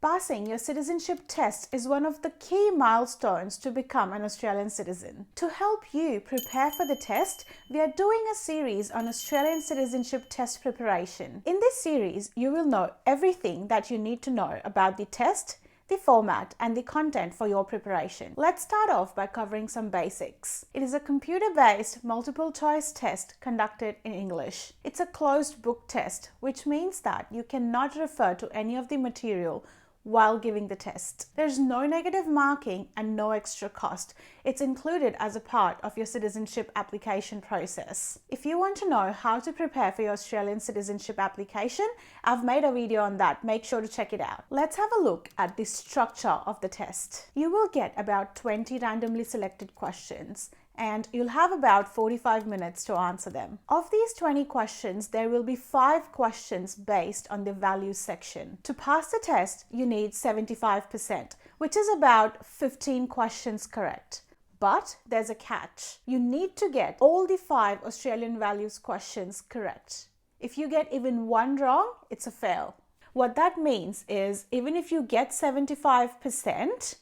Passing your citizenship test is one of the key milestones to become an Australian citizen. To help you prepare for the test, we are doing a series on Australian Citizenship Test Preparation. In this series, you will know everything that you need to know about the test, the format, and the content for your preparation. Let's start off by covering some basics. It is a computer-based multiple choice test conducted in English. It's a closed book test, which means that you cannot refer to any of the material while giving the test. There's no negative marking and no extra cost. It's included as a part of your citizenship application process. If you want to know how to prepare for your Australian citizenship application, I've made a video on that. Make sure to check it out. Let's have a look at the structure of the test. You will get about 20 randomly selected questions, and you'll have about 45 minutes to answer them. Of these 20 questions, there will be 5 questions based on the values section. To pass the test, you need 75%, which is about 15 questions correct. But there's a catch. You need to get all the 5 Australian values questions correct. If you get even one wrong, it's a fail. What that means is, even if you get 75%,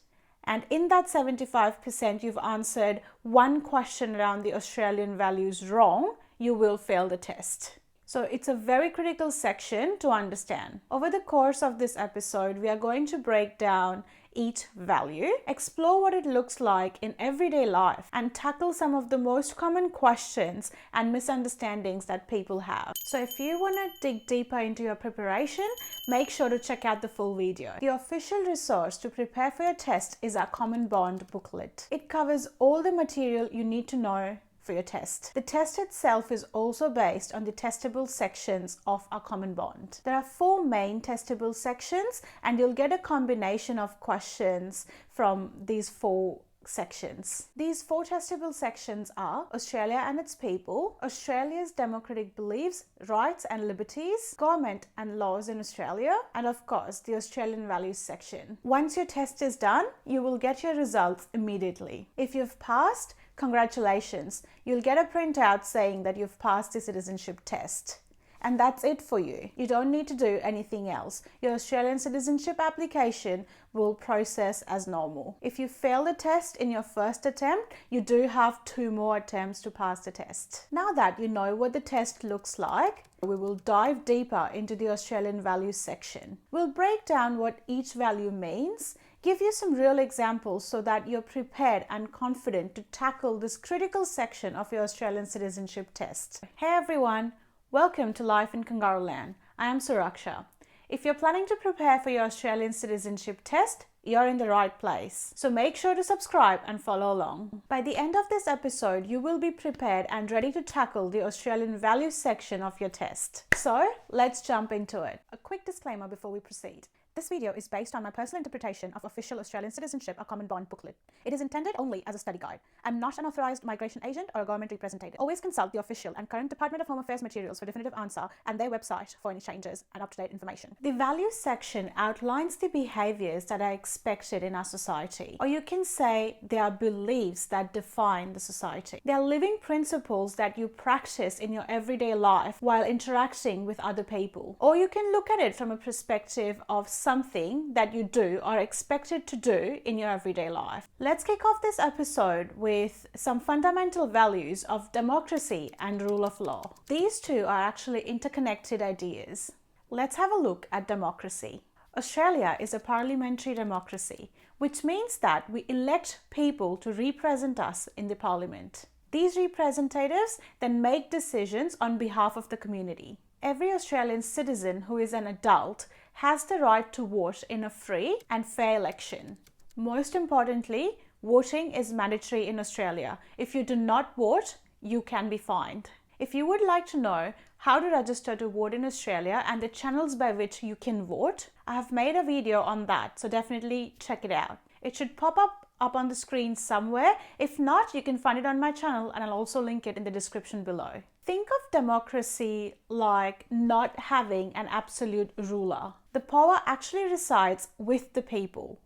and in that 75% you've answered one question around the Australian values wrong, you will fail the test. So it's a very critical section to understand. Over the course of this episode, we are going to break down each value, explore what it looks like in everyday life, and tackle some of the most common questions and misunderstandings that people have. So if you want to dig deeper into your preparation, make sure to check out the full video. The official resource to prepare for your test is our Common Bond booklet. It covers all the material you need to know for your test. The test itself is also based on the testable sections of our Common Bond. There are 4 main testable sections, and you'll get a combination of questions from these 4 sections. These 4 testable sections are Australia and its people, Australia's democratic beliefs, rights and liberties, government and laws in Australia, and of course the Australian values section. Once your test is done, you will get your results immediately. If you've passed, congratulations. You'll get a printout saying that you've passed the citizenship test. And that's it for you. You don't need to do anything else. Your Australian citizenship application will process as normal. If you fail the test in your first attempt, you do have 2 more attempts to pass the test. Now that you know what the test looks like, we will dive deeper into the Australian values section. We'll break down what each value means, give you some real examples so that you're prepared and confident to tackle this critical section of your Australian citizenship test. Hey everyone! Welcome to Life in Kangaroo Land. I am Suraksha. If you're planning to prepare for your Australian citizenship test, you're in the right place. So make sure to subscribe and follow along. By the end of this episode, you will be prepared and ready to tackle the Australian values section of your test. So let's jump into it. A quick disclaimer before we proceed. This video is based on my personal interpretation of official Australian Citizenship, a Common Bond booklet. It is intended only as a study guide. I'm not an authorised migration agent or a government representative. Always consult the official and current Department of Home Affairs materials for definitive answer and their website for any changes and up-to-date information. The values section outlines the behaviours that are expected in our society. Or you can say they are beliefs that define the society. They are living principles that you practice in your everyday life while interacting with other people. Or you can look at it from a perspective of something that you do or expected to do in your everyday life. Let's kick off this episode with some fundamental values of democracy and rule of law. These two are actually interconnected ideas. Let's have a look at democracy. Australia is a parliamentary democracy, which means that we elect people to represent us in the parliament. These representatives then make decisions on behalf of the community. Every Australian citizen who is an adult has the right to vote in a free and fair election. Most importantly, voting is mandatory in Australia. If you do not vote, you can be fined. If you would like to know how to register to vote in Australia and the channels by which you can vote, I have made a video on that, so definitely check it out. It should pop up on the screen somewhere. If not, you can find it on my channel, and I'll also link it in the description below. Think of democracy like not having an absolute ruler. The power actually resides with the people,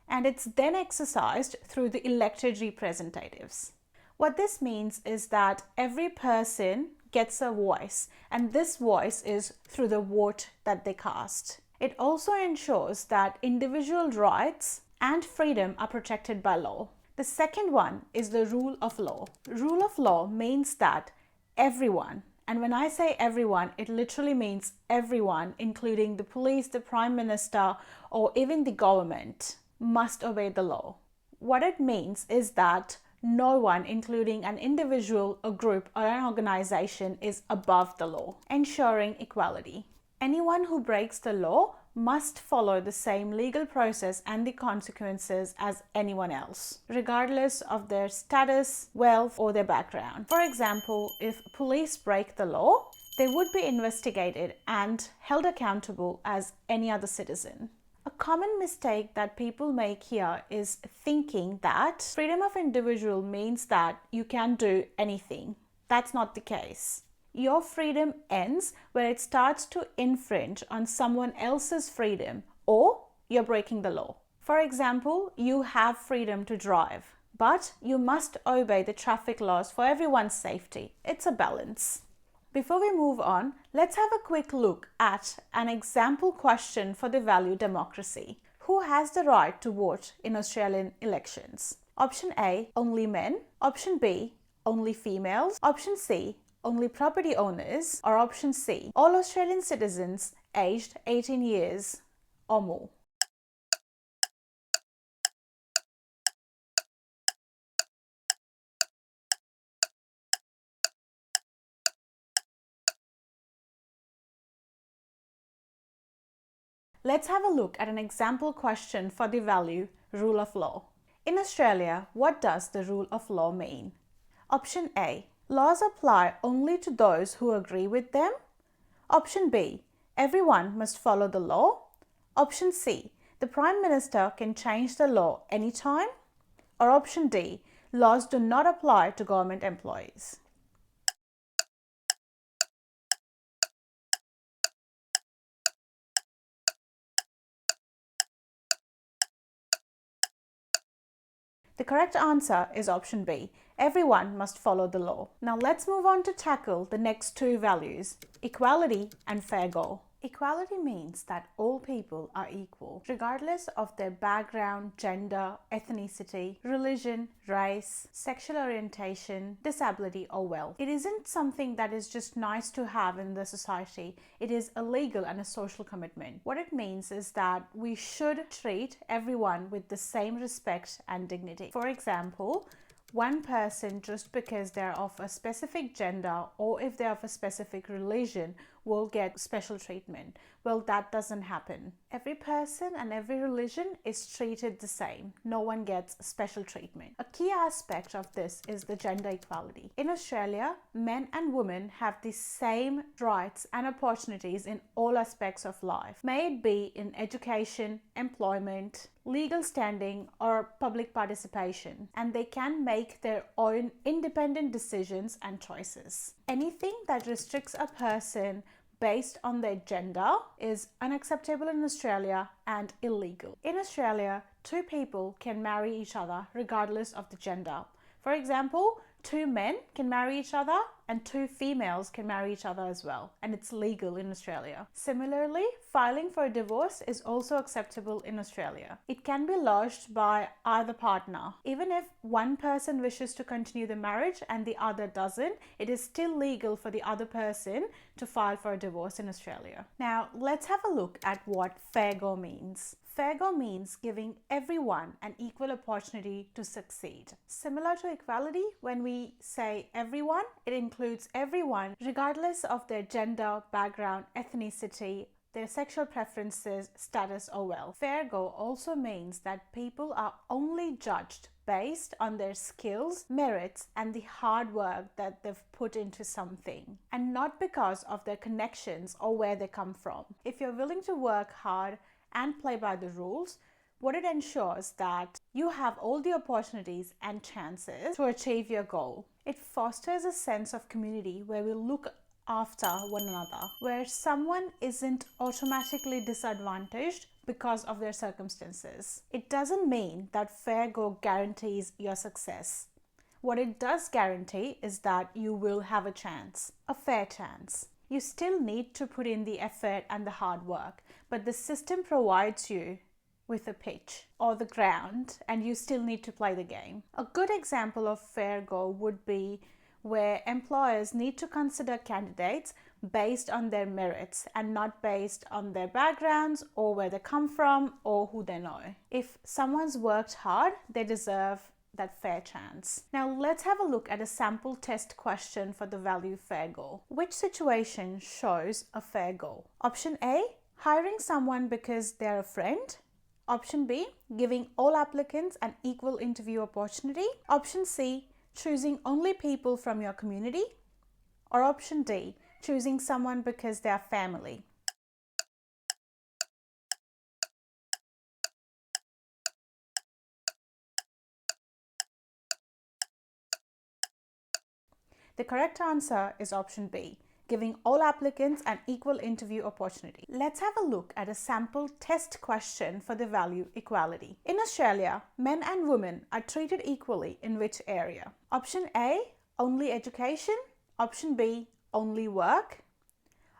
and it's then exercised through the elected representatives. What this means is that every person gets a voice, and this voice is through the vote that they cast. It also ensures that individual rights and freedom are protected by law. The second one is the rule of law. Rule of law means that everyone, and when I say everyone, it literally means everyone, including the police, the prime minister, or even the government, must obey the law. What it means is that no one, including an individual, a group, or an organization, is above the law, ensuring equality. Anyone who breaks the law must follow the same legal process and the consequences as anyone else, regardless of their status, wealth, or their background. For example, if police break the law, they would be investigated and held accountable as any other citizen. A common mistake that people make here is thinking that freedom of individual means that you can do anything. That's not the case. Your freedom ends when it starts to infringe on someone else's freedom or you're breaking the law. For example, you have freedom to drive, but you must obey the traffic laws for everyone's safety. It's a balance. Before we move on, let's have a quick look at an example question for the value democracy. Who has the right to vote in Australian elections? Option A, only men. Option B, only females. Option C, only property owners. Or option C, all Australian citizens aged 18 years or more. Let's have a look at an example question for the value rule of law. In Australia, what does the rule of law mean? Option A, laws apply only to those who agree with them. Option B, everyone must follow the law. Option C, the Prime Minister can change the law anytime. Or option D, laws do not apply to government employees. The correct answer is option B. Everyone must follow the law. Now let's move on to tackle the next two values, equality and fair go. Equality means that all people are equal, regardless of their background, gender, ethnicity, religion, race, sexual orientation, disability, or wealth. It isn't something that is just nice to have in the society. It is a legal and a social commitment. What it means is that we should treat everyone with the same respect and dignity. For example, one person, just because they're of a specific gender or if they're of a specific religion, will get special treatment. Well, that doesn't happen. Every person and every religion is treated the same. No one gets special treatment. A key aspect of this is the gender equality. In Australia, men and women have the same rights and opportunities in all aspects of life, may it be in education, employment, legal standing, or public participation, and they can make their own independent decisions and choices. Anything that restricts a person based on their gender is unacceptable in Australia and illegal. In Australia, two people can marry each other regardless of the gender. For example, two men can marry each other and two females can marry each other as well, and it's legal in Australia. Similarly, filing for a divorce is also acceptable in Australia. It can be lodged by either partner. Even if one person wishes to continue the marriage and the other doesn't, it is still legal for the other person to file for a divorce in Australia. Now, let's have a look at what fair go means. Fair go means giving everyone an equal opportunity to succeed. Similar to equality, when we say everyone, it includes everyone regardless of their gender, background, ethnicity, their sexual preferences, status, or wealth. Fair go also means that people are only judged based on their skills, merits, and the hard work that they've put into something, and not because of their connections or where they come from. If you're willing to work hard and play by the rules, what it ensures that you have all the opportunities and chances to achieve your goal. It fosters a sense of community where we look after one another, where someone isn't automatically disadvantaged because of their circumstances. It doesn't mean that fair go guarantees your success. What it does guarantee is that you will have a chance, a fair chance. You still need to put in the effort and the hard work, but the system provides you with a pitch or the ground, and you still need to play the game. A good example of fair go would be where employers need to consider candidates based on their merits and not based on their backgrounds or where they come from or who they know. If someone's worked hard, they deserve that fair chance. Now let's have a look at a sample test question for the value fair go. Which situation shows a fair go? Option A, hiring someone because they're a friend. Option B, giving all applicants an equal interview opportunity. Option C, choosing only people from your community. Or option D, choosing someone because they are family. The correct answer is option B, giving all applicants an equal interview opportunity. Let's have a look at a sample test question for the value equality. In Australia, men and women are treated equally in which area? Option A, only education. Option B, only work.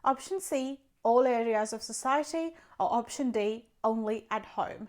Option C, all areas of society. Or option D, only at home.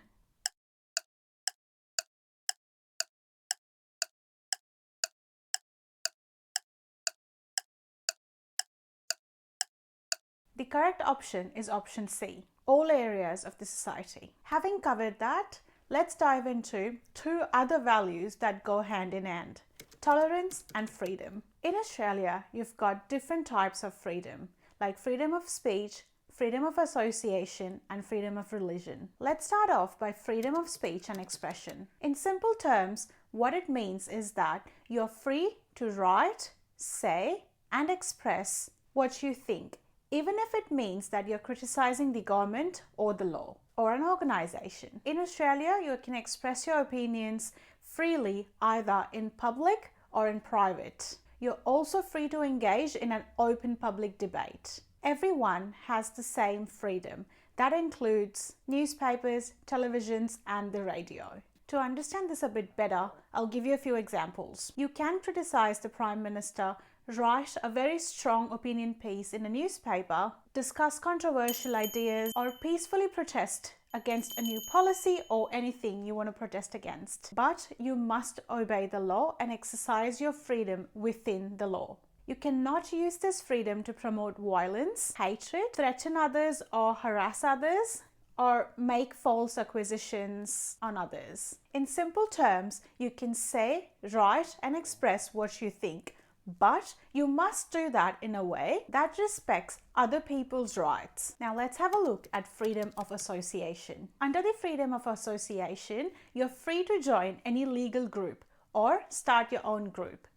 The correct option is option C, all areas of the society. Having covered that, let's dive into two other values that go hand in hand: tolerance and freedom. In Australia, you've got different types of freedom, like freedom of speech, freedom of association, and freedom of religion. Let's start off by freedom of speech and expression. In simple terms, what it means is that you're free to write, say, and express what you think, even if it means that you're criticizing the government or the law or an organization. In Australia, you can express your opinions freely either in public or in private. You're also free to engage in an open public debate. Everyone has the same freedom. That includes newspapers, televisions, and the radio. To understand this a bit better, I'll give you a few examples. You can criticize the Prime Minister, write a very strong opinion piece in a newspaper, discuss controversial ideas, or peacefully protest against a new policy or anything you want to protest against. But you must obey the law and exercise your freedom within the law. You cannot use this freedom to promote violence, hatred, threaten others or harass others, or make false accusations on others. In simple terms, you can say, write, and express what you think, but you must do that in a way that respects other people's rights. Now let's have a look at freedom of association. Under the freedom of association, you're free to join any legal group or start your own group.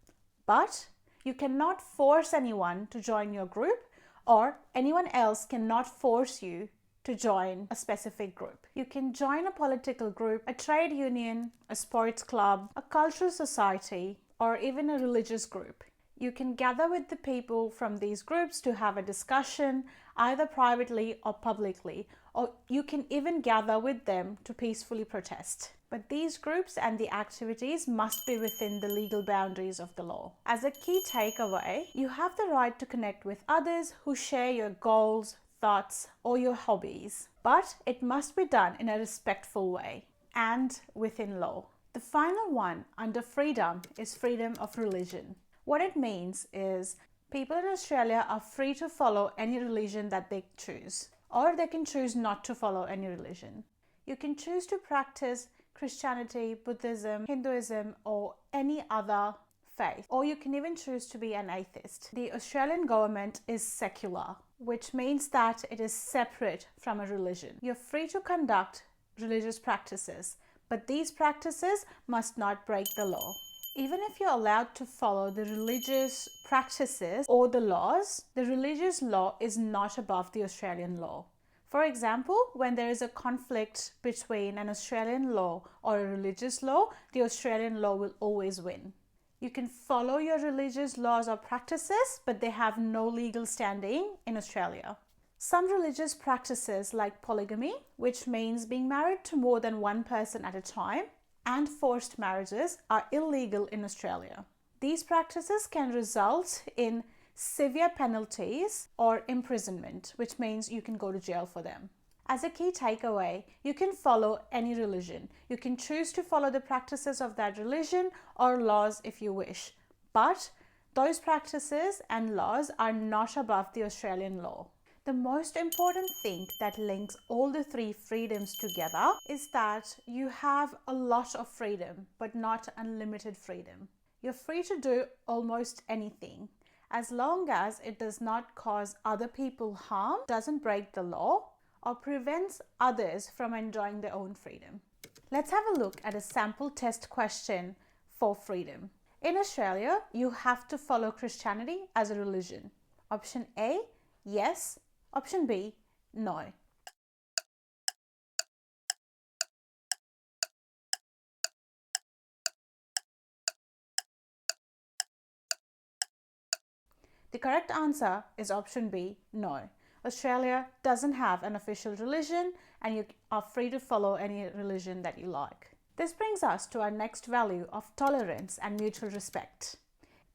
But you cannot force anyone to join your group, or anyone else cannot force you to join a specific group. You can join a political group, a trade union, a sports club, a cultural society, or even a religious group. You can gather with the people from these groups to have a discussion, either privately or publicly, or you can even gather with them to peacefully protest. But these groups and the activities must be within the legal boundaries of the law. As a key takeaway, you have the right to connect with others who share your goals, thoughts, or your hobbies, but it must be done in a respectful way and within law. The final one under freedom is freedom of religion. What it means is people in Australia are free to follow any religion that they choose, or they can choose not to follow any religion. You can choose to practice Christianity, Buddhism, Hinduism, or any other faith, or you can even choose to be an atheist. The Australian government is secular, which means that it is separate from a religion. You're free to conduct religious practices, but these practices must not break the law. Even if you're allowed to follow the religious practices or the laws, the religious law is not above the Australian law. For example, when there is a conflict between an Australian law or a religious law, the Australian law will always win. You can follow your religious laws or practices, but they have no legal standing in Australia. Some religious practices like polygamy, which means being married to more than one person at a time, and forced marriages are illegal in Australia. These practices can result in severe penalties, or imprisonment, which means you can go to jail for them. As a key takeaway, you can follow any religion. You can choose to follow the practices of that religion or laws if you wish. But those practices and laws are not above the Australian law. The most important thing that links all the three freedoms together is that you have a lot of freedom, but not unlimited freedom. You're free to do almost anything, as long as it does not cause other people harm, doesn't break the law, or prevents others from enjoying their own freedom. Let's have a look at a sample test question for freedom. In Australia, you have to follow Christianity as a religion. Option A, yes. Option B, no. The correct answer is option B, no. Australia doesn't have an official religion and you are free to follow any religion that you like. This brings us to our next value of tolerance and mutual respect.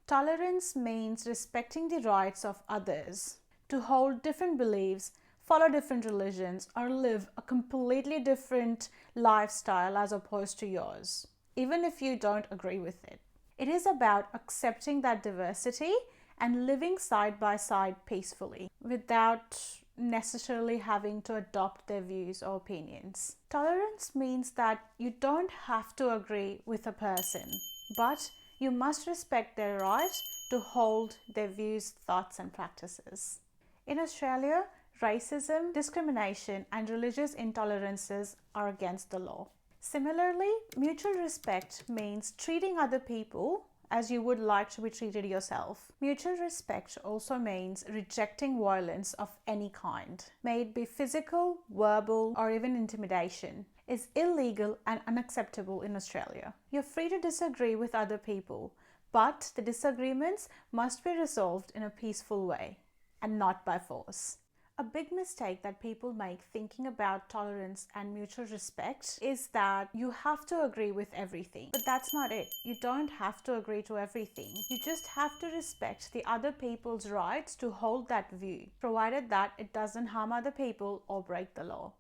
Tolerance means respecting the rights of others to hold different beliefs, follow different religions, or live a completely different lifestyle as opposed to yours, even if you don't agree with it. It is about accepting that diversity and living side by side peacefully without necessarily having to adopt their views or opinions. Tolerance means that you don't have to agree with a person, but you must respect their right to hold their views, thoughts, and practices. In Australia, racism, discrimination, and religious intolerances are against the law. Similarly, mutual respect means treating other people as you would like to be treated yourself. Mutual respect also means rejecting violence of any kind, may it be physical, verbal, or even intimidation, is illegal and unacceptable in Australia. You're free to disagree with other people, but the disagreements must be resolved in a peaceful way and not by force. A big mistake that people make thinking about tolerance and mutual respect is that you have to agree with everything. But that's not it. You don't have to agree to everything. You just have to respect the other people's rights to hold that view, provided that it doesn't harm other people or break the law.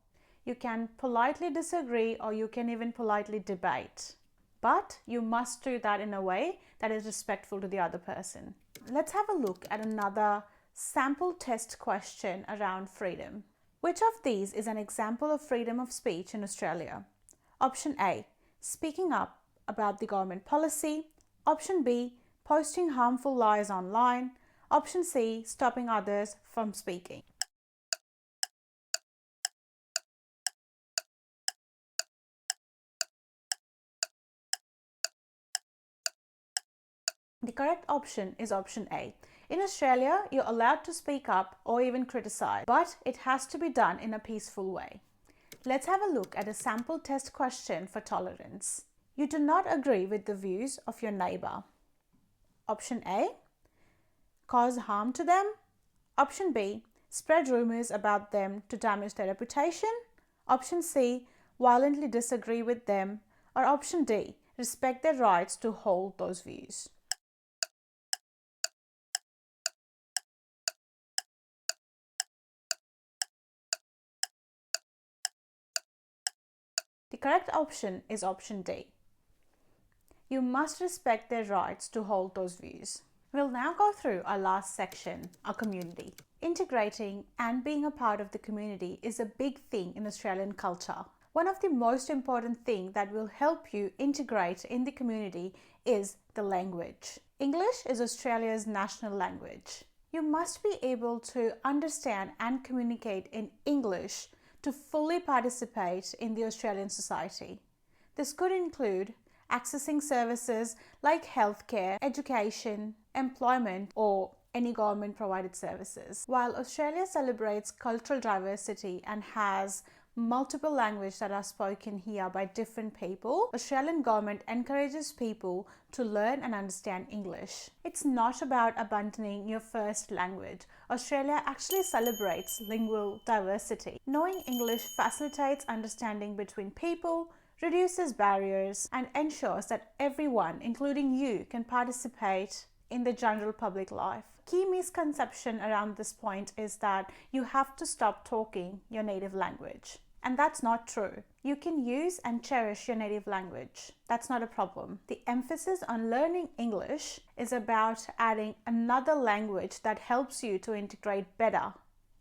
You can politely disagree or you can even politely debate. But you must do that in a way that is respectful to the other person. Let's have a look at another sample test question around freedom. Which of these is an example of freedom of speech in Australia? Option A, speaking up about the government policy. Option B, posting harmful lies online. Option C, stopping others from speaking. The correct option is option A. In Australia, you're allowed to speak up or even criticize, but it has to be done in a peaceful way. Let's have a look at a sample test question for tolerance. You do not agree with the views of your neighbor. Option A, cause harm to them. Option B, spread rumors about them to damage their reputation. Option C, violently disagree with them. Or option D, respect their rights to hold those views. The correct option is option D. You must respect their rights to hold those views. We'll now go through our last section, our community. Integrating and being a part of the community is a big thing in Australian culture. One of the most important things that will help you integrate in the community is the language. English is Australia's national language. You must be able to understand and communicate in English to fully participate in the Australian society. This could include accessing services like healthcare, education, employment, or any government provided services. While Australia celebrates cultural diversity and has multiple languages that are spoken here by different people, Australian government encourages people to learn and understand English. It's not about abandoning your first language. Australia actually celebrates lingual diversity. Knowing English facilitates understanding between people, reduces barriers, and ensures that everyone, including you, can participate in the general public life. key misconception around this point is that you have to stop talking your native language. And that's not true. You can use and cherish your native language. That's not a problem. The emphasis on learning English is about adding another language that helps you to integrate better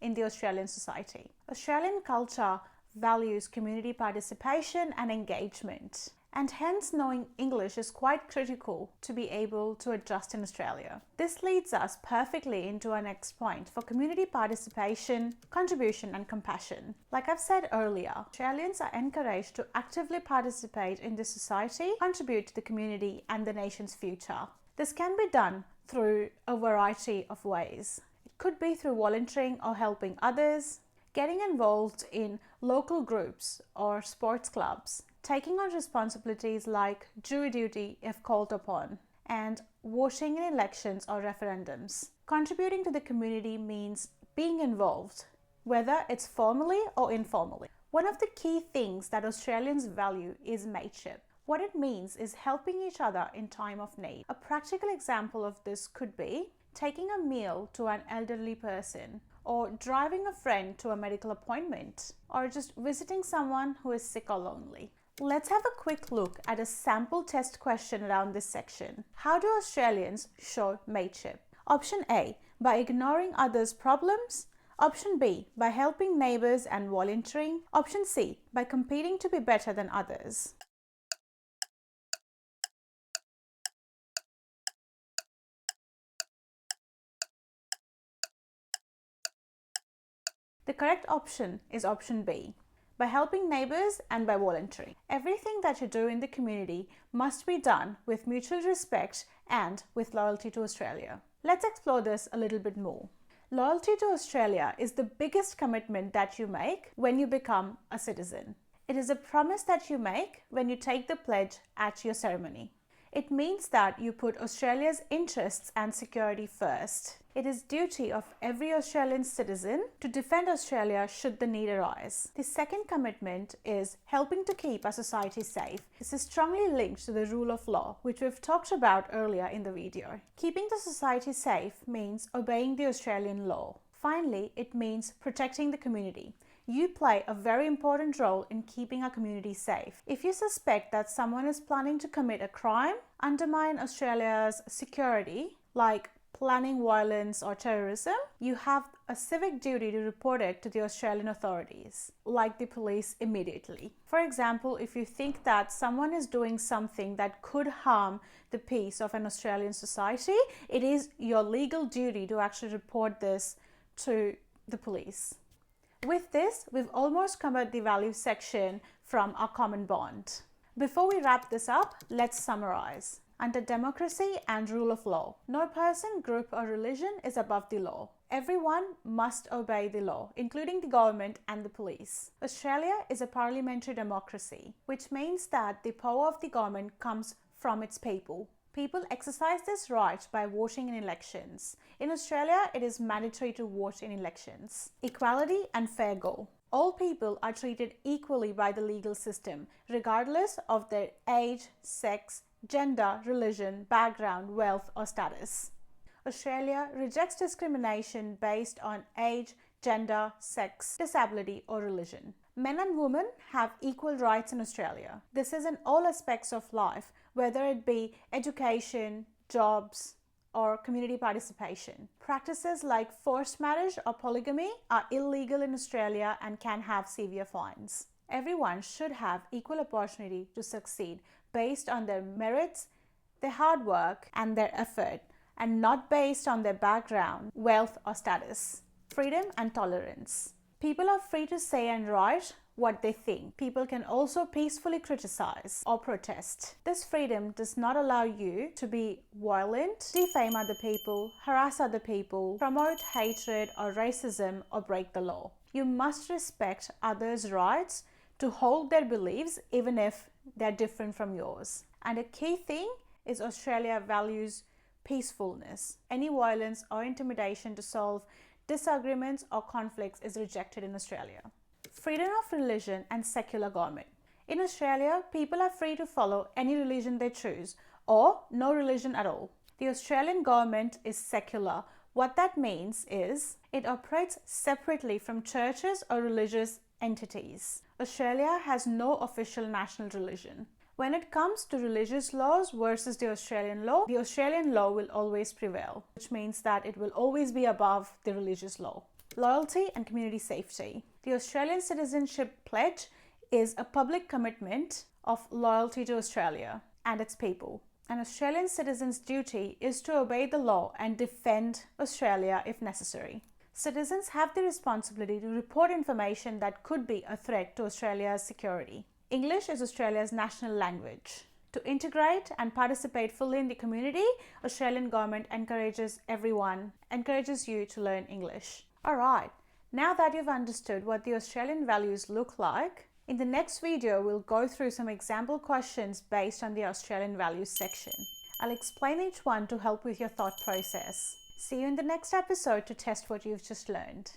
in the Australian society. Australian culture values community participation and engagement, and hence knowing English is quite critical to be able to adjust in Australia. This leads us perfectly into our next point for community participation, contribution and compassion. Like I've said earlier, Australians are encouraged to actively participate in the society, contribute to the community and the nation's future. This can be done through a variety of ways. It could be through volunteering or helping others, getting involved in local groups or sports clubs, taking on responsibilities like jury duty if called upon, and voting in elections or referendums. Contributing to the community means being involved, whether it's formally or informally. One of the key things that Australians value is mateship. What it means is helping each other in time of need. A practical example of this could be taking a meal to an elderly person, or driving a friend to a medical appointment, or just visiting someone who is sick or lonely. Let's have a quick look at a sample test question around this section. How do Australians show mateship? Option A, by ignoring others' problems. Option B, by helping neighbours and volunteering. Option C, by competing to be better than others. The correct option is option B, by helping neighbours and by volunteering. Everything that you do in the community must be done with mutual respect and with loyalty to Australia. Let's explore this a little bit more. Loyalty to Australia is the biggest commitment that you make when you become a citizen. It is a promise that you make when you take the pledge at your ceremony. It means that you put Australia's interests and security first. It is duty of every Australian citizen to defend Australia should the need arise. The second commitment is helping to keep our society safe. This is strongly linked to the rule of law, which we've talked about earlier in the video. Keeping the society safe means obeying the Australian law. Finally, it means protecting the community. You play a very important role in keeping our community safe. If you suspect that someone is planning to commit a crime, undermine Australia's security, like planning violence or terrorism, you have a civic duty to report it to the Australian authorities, like the police, immediately. For example, if you think that someone is doing something that could harm the peace of an Australian society, it is your legal duty to actually report this to the police. With this, we've almost covered the values section from our common bond. Before we wrap this up, let's summarize. Under democracy and rule of law, no person, group or religion is above the law. Everyone must obey the law, including the government and the police. Australia is a parliamentary democracy, which means that the power of the government comes from its people. People exercise this right by voting in elections. In Australia, it is mandatory to vote in elections. Equality and fair go. All people are treated equally by the legal system, regardless of their age, sex, gender, religion, background, wealth or status. Australia rejects discrimination based on age, gender, sex, disability or religion. Men and women have equal rights in Australia. This is in all aspects of life, whether it be education, jobs, or community participation. Practices like forced marriage or polygamy are illegal in Australia and can have severe fines. Everyone should have equal opportunity to succeed based on their merits, their hard work, and their effort, and not based on their background, wealth, or status. Freedom and tolerance. People are free to say and write what they think. People can also peacefully criticize or protest. This freedom does not allow you to be violent, defame other people, harass other people, promote hatred or racism, or break the law. You must respect others' rights to hold their beliefs even if they're different from yours. And a key thing is Australia values peacefulness. Any violence or intimidation to solve disagreements or conflicts is rejected in Australia. Freedom of religion and secular government. In Australia, people are free to follow any religion they choose or no religion at all. The Australian government is secular, What that means is it operates separately from churches or religious entities. Australia has no official national religion. When it comes to religious laws versus the Australian law will always prevail, which means that it will always be above the religious law. Loyalty and community safety. The Australian Citizenship Pledge is a public commitment of loyalty to Australia and its people. An Australian citizen's duty is to obey the law and defend Australia if necessary. Citizens have the responsibility to report information that could be a threat to Australia's security. English is Australia's national language. To integrate and participate fully in the community, Australian government encourages you to learn English. Alright, now that you've understood what the Australian values look like, in the next video we'll go through some example questions based on the Australian values section. I'll explain each one to help with your thought process. See you in the next episode to test what you've just learned.